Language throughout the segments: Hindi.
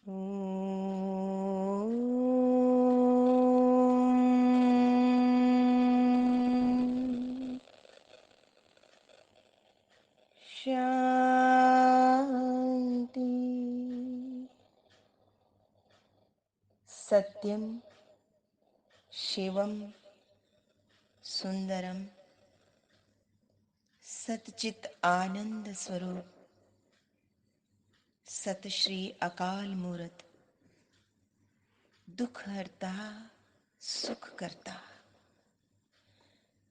शांति। सत्यम शिवम सुंदरम सतचित आनंद स्वरूप सत श्री अकाल मूरत दुख हरता सुख करता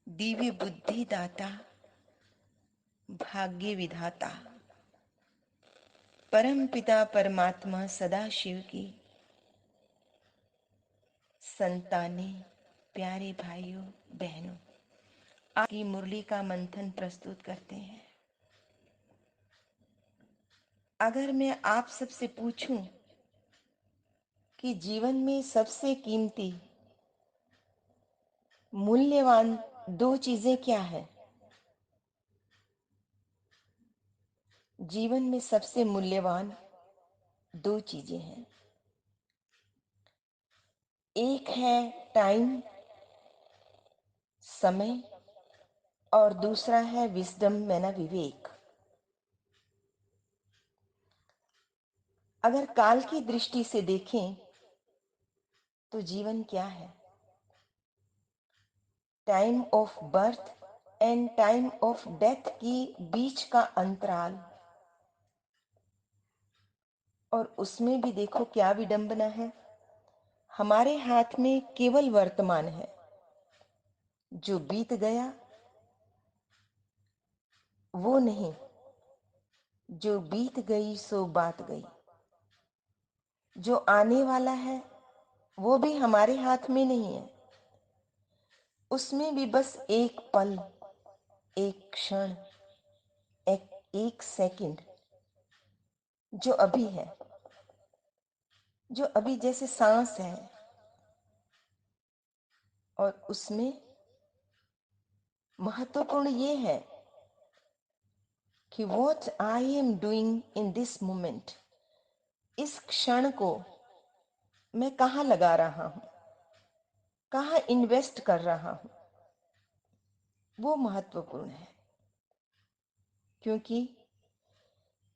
दिव्य बुद्धि दाता भाग्य विधाता परम पिता परमात्मा सदा शिव की संताने प्यारे भाइयों बहनों, आपकी मुरली का मंथन प्रस्तुत करते हैं। अगर मैं आप सबसे पूछूं कि जीवन में सबसे कीमती मूल्यवान दो चीजें क्या है, जीवन में सबसे मूल्यवान दो चीजें हैं। एक है टाइम, समय, और दूसरा है विजडम मैना विवेक। अगर काल की दृष्टि से देखें तो जीवन क्या है? Time of birth and time of death की बीच का अंतराल, और उसमें भी देखो क्या विडंबना है। हमारे हाथ में केवल वर्तमान है, जो बीत गया वो नहीं, जो बीत गई सो बात गई। जो आने वाला है वो भी हमारे हाथ में नहीं है, उसमें भी बस एक पल, एक क्षण, एक सेकंड जो अभी है, जो अभी जैसे सांस है। और उसमें महत्वपूर्ण ये है कि what I am doing in this moment, इस क्षण को मैं कहाँ लगा रहा हूं, कहाँ इन्वेस्ट कर रहा हूं, वो महत्वपूर्ण है। क्योंकि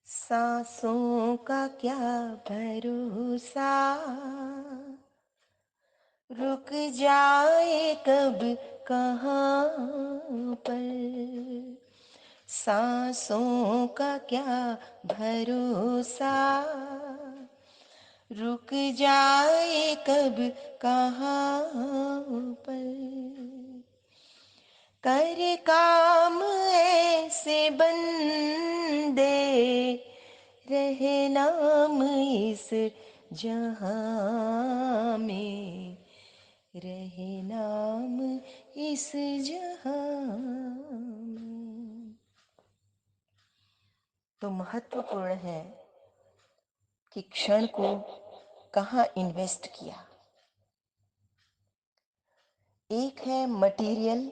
सांसों का क्या भरोसा, रुक जाए कब कहाँ पर। सांसों का क्या भरोसा, रुक जाए कब कहाँ पर। कर काम ऐसे बंदे, रहे नाम इस जहां में, रहे नाम इस जहां में। तो महत्वपूर्ण है कि क्षण को कहाँ इन्वेस्ट किया। एक है मटेरियल,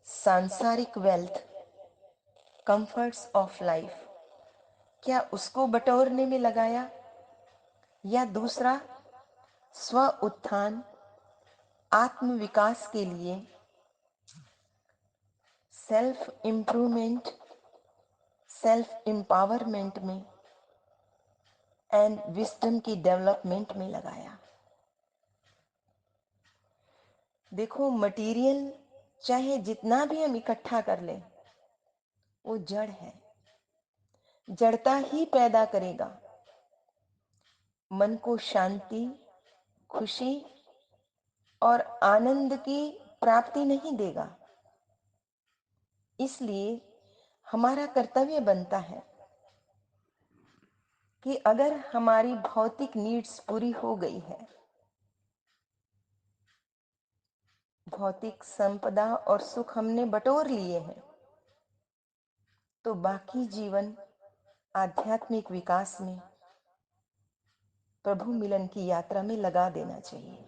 सांसारिक वेल्थ, कंफर्ट्स ऑफ लाइफ, क्या उसको बटोरने में लगाया, या दूसरा स्व उत्थान, आत्म विकास के लिए, सेल्फ इम्प्रूवमेंट, सेल्फ एम्पावरमेंट में एंड विजडम की डेवलपमेंट में लगाया। देखो, मटेरियल चाहे जितना भी हम इकट्ठा कर लें, वो जड़ है, जड़ता ही पैदा करेगा, मन को शांति, खुशी और आनंद की प्राप्ति नहीं देगा। इसलिए हमारा कर्तव्य बनता है कि अगर हमारी भौतिक नीड्स पूरी हो गई है, भौतिक संपदा और सुख हमने बटोर लिए हैं, तो बाकी जीवन आध्यात्मिक विकास में, प्रभु मिलन की यात्रा में लगा देना चाहिए।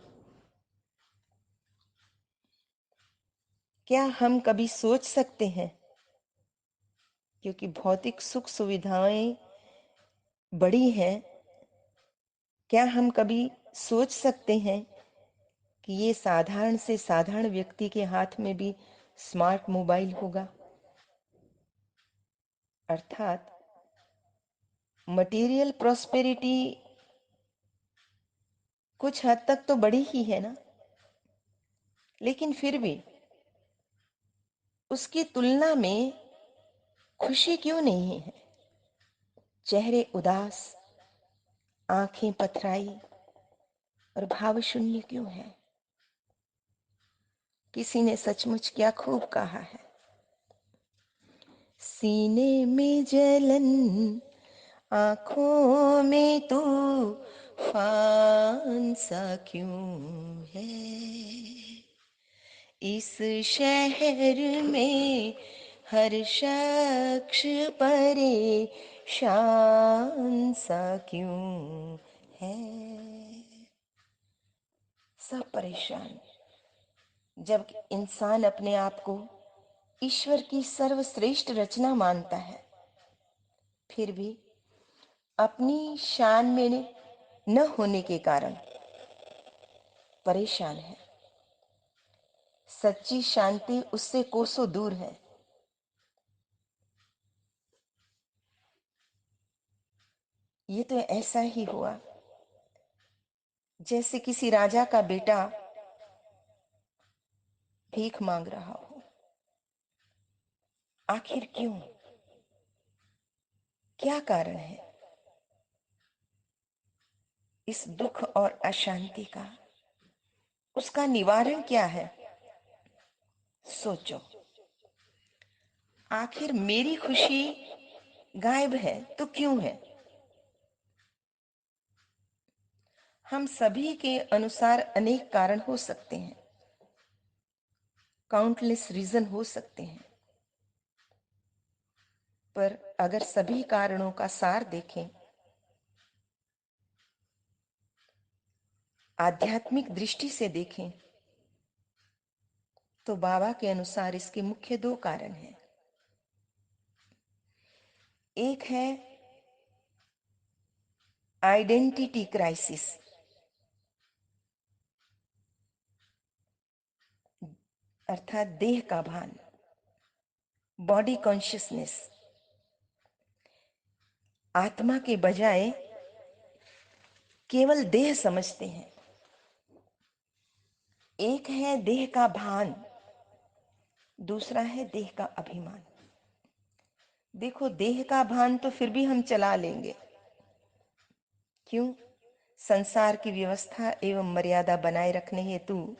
क्या हम कभी सोच सकते हैं, क्योंकि भौतिक सुख सुविधाएं बड़ी हैं, क्या हम कभी सोच सकते हैं कि ये साधारण से साधारण व्यक्ति के हाथ में भी स्मार्ट मोबाइल होगा? अर्थात मटेरियल प्रॉस्पेरिटी कुछ हद तक तो बड़ी ही है ना, लेकिन फिर भी उसकी तुलना में खुशी क्यों नहीं है? चेहरे उदास, आंखें पथराई और भाव शून्य क्यों है? किसी ने सचमुच क्या खूब कहा है, सीने में जलन, आंखों में तूफान सा क्यों है, इस शहर में हर शख्स परेशान सा क्यों है। सब परेशान, जब इंसान अपने आप को ईश्वर की सर्वश्रेष्ठ रचना मानता है, फिर भी अपनी शान में न होने के कारण परेशान है। सच्ची शांति उससे कोसों दूर है। ये तो ऐसा ही हुआ जैसे किसी राजा का बेटा भीख मांग रहा हो। आखिर क्यों? क्या कारण है इस दुख और अशांति का? उसका निवारण क्या है? सोचो। आखिर मेरी खुशी गायब है तो क्यों है? हम सभी के अनुसार अनेक कारण हो सकते हैं, काउंटलेस रीजन हो सकते हैं, पर अगर सभी कारणों का सार देखें, आध्यात्मिक दृष्टि से देखें, तो बाबा के अनुसार इसके मुख्य दो कारण हैं। एक है आइडेंटिटी क्राइसिस, अर्थात देह का भान, बॉडी कॉन्शियसनेस। आत्मा के बजाय केवल देह समझते हैं। एक है देह का भान, दूसरा है देह का अभिमान। देखो, देह का भान तो फिर भी हम चला लेंगे। क्यों? संसार की व्यवस्था एवं मर्यादा बनाए रखने हेतु।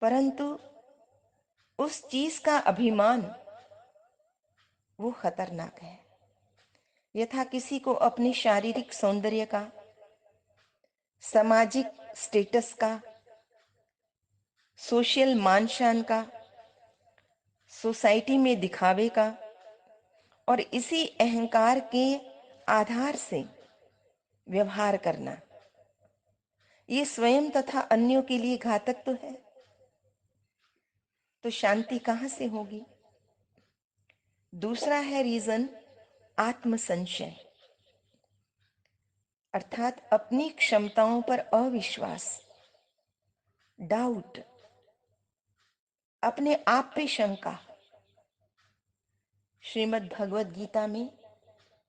परंतु उस चीज का अभिमान वो खतरनाक है। यथा किसी को अपने शारीरिक सौंदर्य का, सामाजिक स्टेटस का, सोशल मान शान का, सोसाइटी में दिखावे का और इसी अहंकार के आधार से व्यवहार करना, ये स्वयं तथा अन्यों के लिए घातक तो है। तो शांति कहां से होगी? दूसरा है रीजन आत्मसंशय, अर्थात अपनी क्षमताओं पर अविश्वास, डाउट, अपने आप पे शंका। श्रीमद् भगवत गीता में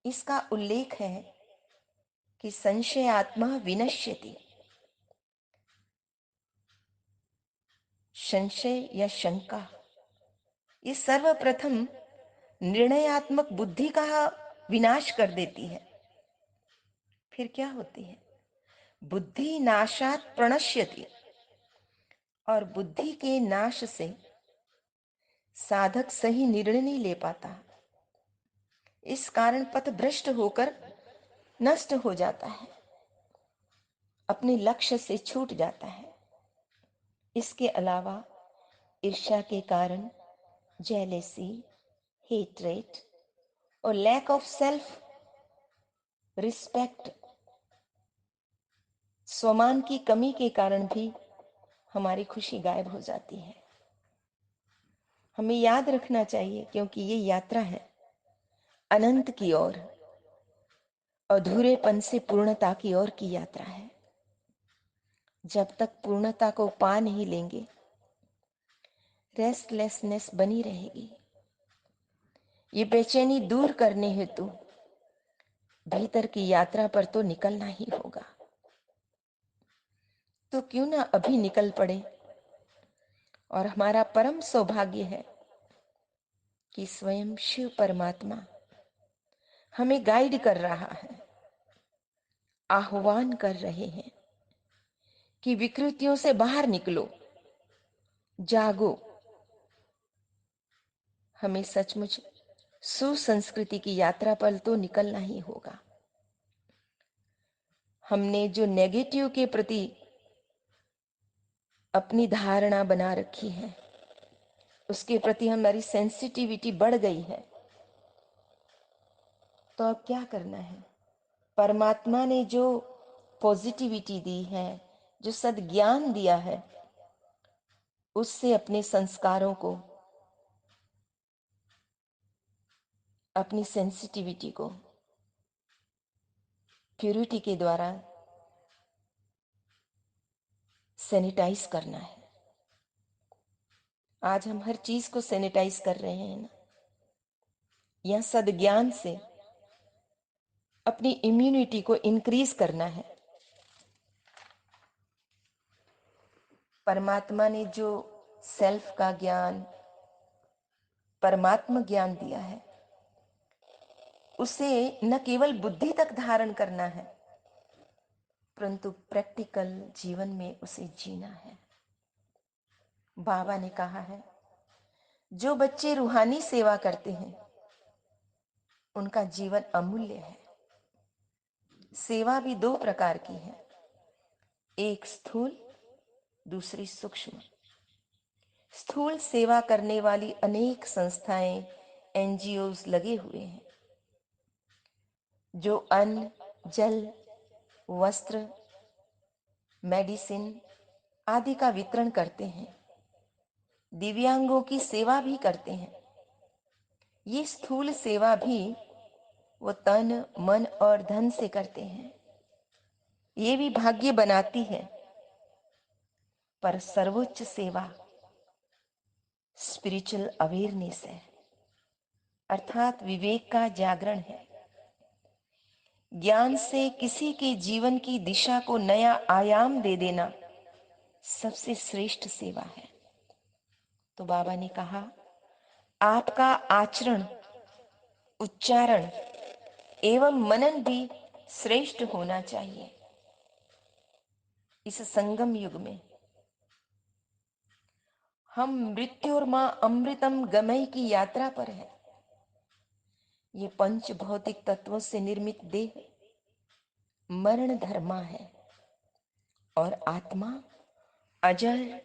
इसका उल्लेख है कि संशय आत्मा विनश्यति। संशय या शंका ये सर्वप्रथम निर्णयात्मक बुद्धि का विनाश कर देती है। फिर क्या होती है? बुद्धि नाशात प्रणश्यति, और बुद्धि के नाश से साधक सही निर्णय नहीं ले पाता। इस कारण पथभ्रष्ट होकर नष्ट हो जाता है, अपने लक्ष्य से छूट जाता है। इसके अलावा ईर्ष्या के कारण जेलेसी, हेट्रेट और लैक ऑफ सेल्फ रिस्पेक्ट, स्वमान की कमी के कारण भी हमारी खुशी गायब हो जाती है। हमें याद रखना चाहिए, क्योंकि ये यात्रा है अनंत की ओर। अधूरेपन से पूर्णता की ओर की यात्रा है। जब तक पूर्णता को पा नहीं लेंगे, रेस्टलेसनेस बनी रहेगी। ये बेचैनी दूर करने हेतु भीतर की यात्रा पर तो निकलना ही होगा। तो क्यों ना अभी निकल पड़े। और हमारा परम सौभाग्य है कि स्वयं शिव परमात्मा हमें गाइड कर रहा है, आह्वान कर रहे हैं कि विकृतियों से बाहर निकलो, जागो। हमें सचमुच सुसंस्कृति की यात्रा पर तो निकलना ही होगा। हमने जो नेगेटिव के प्रति अपनी धारणा बना रखी है, उसके प्रति हमारी सेंसिटिविटी बढ़ गई है। तो अब क्या करना है? परमात्मा ने जो पॉजिटिविटी दी है, जो सद्ज्ञान दिया है, उससे अपने संस्कारों को, अपनी सेंसिटिविटी को प्यूरिटी के द्वारा सैनिटाइज करना है। आज हम हर चीज को सैनिटाइज कर रहे हैं ना। यह सद्ज्ञान से अपनी इम्यूनिटी को इंक्रीज करना है। परमात्मा ने जो सेल्फ का ज्ञान, परमात्मा ज्ञान दिया है, उसे न केवल बुद्धि तक धारण करना है, परंतु प्रैक्टिकल जीवन में उसे जीना है। बाबा ने कहा है, जो बच्चे रूहानी सेवा करते हैं उनका जीवन अमूल्य है। सेवा भी दो प्रकार की है, एक स्थूल, दूसरी सूक्ष्म। स्थूल सेवा करने वाली अनेक संस्थाएं, एनजीओज लगे हुए हैं, जो अन्न, जल, वस्त्र, मेडिसिन आदि का वितरण करते हैं। दिव्यांगों की सेवा भी करते हैं। ये स्थूल सेवा भी वो तन, मन और धन से करते हैं। ये भी भाग्य बनाती है। पर सर्वोच्च सेवा स्पिरिचुअल अवेयरनेस है, अर्थात विवेक का जागरण है। ज्ञान से किसी के जीवन की दिशा को नया आयाम दे देना सबसे श्रेष्ठ सेवा है। तो बाबा ने कहा, आपका आचरण, उच्चारण एवं मनन भी श्रेष्ठ होना चाहिए। इस संगम युग में हम मृत्यु और मां अमृतम गमय की यात्रा पर है। ये पंच भौतिक तत्वों से निर्मित देह मरण धर्मा है और आत्मा अजर,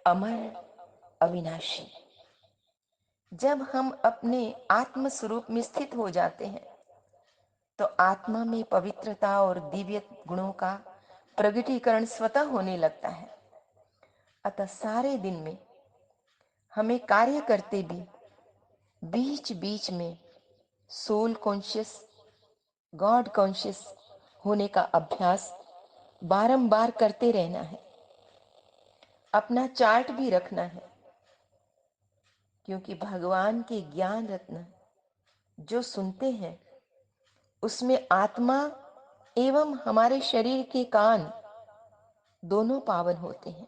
अमर, अविनाशी। जब हम अपने आत्म स्वरूप में स्थित हो जाते हैं तो आत्मा में पवित्रता और दिव्य गुणों का प्रगटीकरण स्वतः होने लगता है। अतः सारे दिन में हमें कार्य करते भी बीच बीच में सोल कॉन्शियस, गॉड कॉन्शियस होने का अभ्यास बारंबार करते रहना है। अपना चार्ट भी रखना है, क्योंकि भगवान के ज्ञान रत्न जो सुनते हैं उसमें आत्मा एवं हमारे शरीर के कान दोनों पावन होते हैं।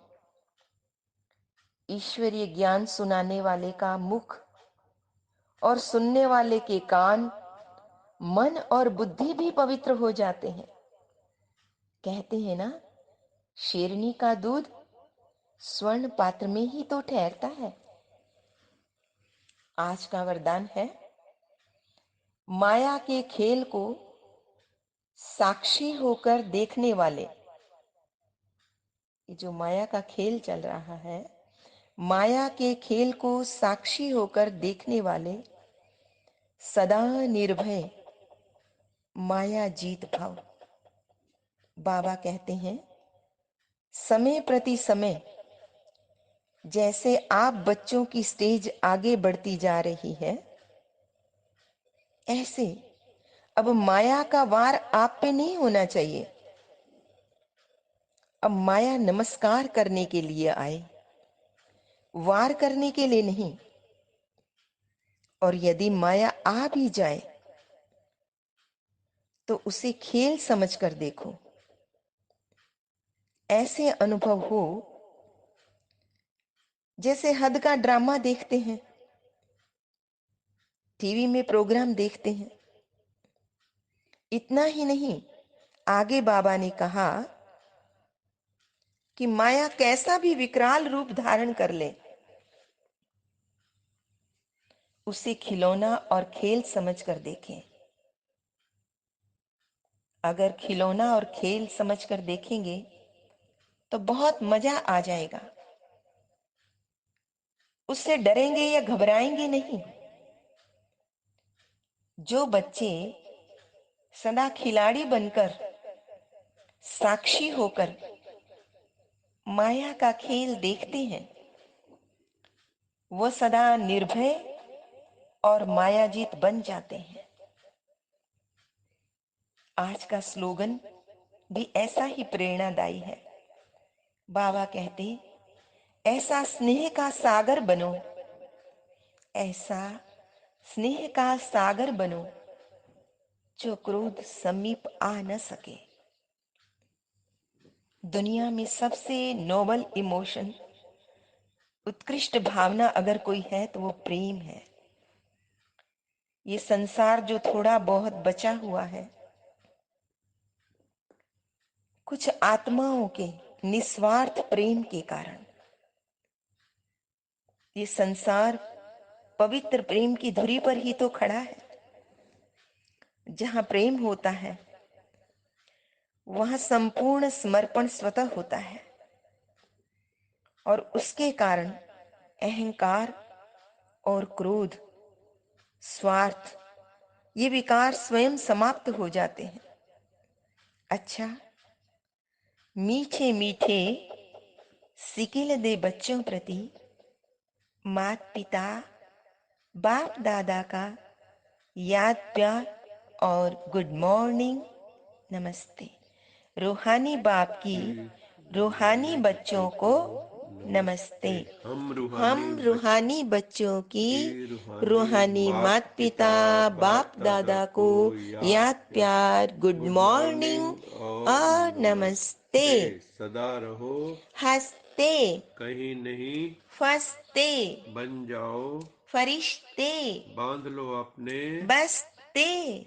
ईश्वरीय ज्ञान सुनाने वाले का मुख और सुनने वाले के कान, मन और बुद्धि भी पवित्र हो जाते हैं। कहते हैं ना, शेरनी का दूध स्वर्ण पात्र में ही तो ठहरता है। आज का वरदान है, माया के खेल को साक्षी होकर देखने वाले। ये जो माया का खेल चल रहा है, माया के खेल को साक्षी होकर देखने वाले सदा निर्भय माया जीत भाव। बाबा कहते हैं, समय प्रति समय जैसे आप बच्चों की स्टेज आगे बढ़ती जा रही है, ऐसे अब माया का वार आप पे नहीं होना चाहिए। अब माया नमस्कार करने के लिए आए, वार करने के लिए नहीं। और यदि माया आ भी जाए तो उसे खेल समझकर देखो। ऐसे अनुभव हो जैसे हद का ड्रामा देखते हैं, टीवी में प्रोग्राम देखते हैं। इतना ही नहीं, आगे बाबा ने कहा कि माया कैसा भी विकराल रूप धारण कर ले, उसे खिलौना और खेल समझकर देखें। अगर खिलौना और खेल समझकर देखेंगे तो बहुत मजा आ जाएगा। उससे डरेंगे या घबराएंगे नहीं। जो बच्चे सदा खिलाड़ी बनकर, साक्षी होकर माया का खेल देखते हैं, वो सदा निर्भय और मायाजीत बन जाते हैं। आज का स्लोगन भी ऐसा ही प्रेरणादायी है। बाबा कहते, ऐसा स्नेह का सागर बनो, ऐसा स्नेह का सागर बनो, जो क्रोध समीप आ न सके। दुनिया में सबसे नोबल इमोशन, उत्कृष्ट भावना अगर कोई है तो वो प्रेम है। ये संसार जो थोड़ा बहुत बचा हुआ है, कुछ आत्माओं के निस्वार्थ प्रेम के कारण, ये संसार पवित्र प्रेम की धुरी पर ही तो खड़ा है। जहां प्रेम होता है वहां संपूर्ण समर्पण स्वतः होता है, और उसके कारण अहंकार और क्रोध, स्वार्थ, ये विकार स्वयं समाप्त हो जाते हैं। अच्छा, मीठे मीठे सिकिल दे बच्चों प्रति माता पिता बाप दादा का याद प्यार और गुड मॉर्निंग, नमस्ते। रूहानी बाप की रूहानी बच्चों को नमस्ते। हम रूहानी बच्चों की रूहानी माता पिता बाप दादा को याद प्यार, गुड मॉर्निंग और नमस्ते। सदा रहो हंसते, कहीं नहीं फंसते, बन जाओ फरिश्ते, बांध लो अपने बसते,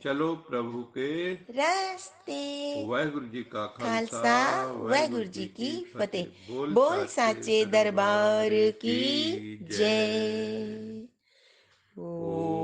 चलो प्रभु के रास्ते। वाहिगुरु जी का खालसा वाहिगुरु जी की फतेह। बोल बोल साचे दरबार की जय। जय। ओम